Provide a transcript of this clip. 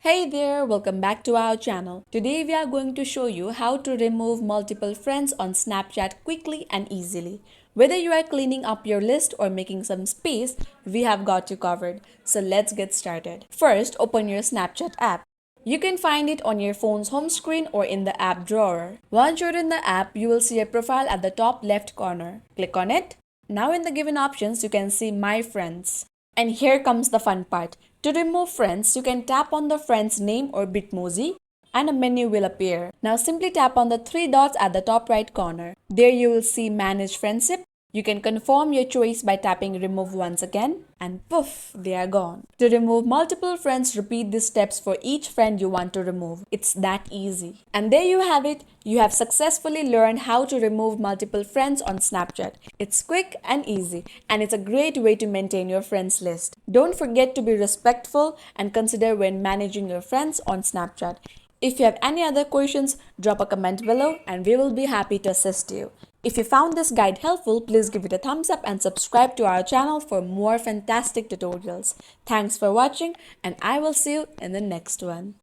Hey there, welcome back to our channel. Today we are going to show you how to remove multiple friends on Snapchat quickly and easily. Whether you are cleaning up your list or making some space, we have got you covered. So let's get started. First, open your Snapchat app. You can find it on your phone's home screen or in the app drawer. Once you're in the app, you will see a profile at the top left corner. Click on it. Now in the given options, you can see My Friends. And here comes the fun part. To remove friends, you can tap on the friend's name or Bitmoji and a menu will appear. Now simply tap on the three dots at the top right corner. There you will see Manage Friendship. You can confirm your choice by tapping Remove once again and poof, they are gone. To remove multiple friends, repeat these steps for each friend you want to remove. It's that easy. And there you have it. You have successfully learned how to remove multiple friends on Snapchat. It's quick and easy, and it's a great way to maintain your friends list. Don't forget to be respectful and consider when managing your friends on Snapchat. If you have any other questions, drop a comment below and we will be happy to assist you. If you found this guide helpful, please give it a thumbs up and subscribe to our channel for more fantastic tutorials. Thanks for watching and I will see you in the next one.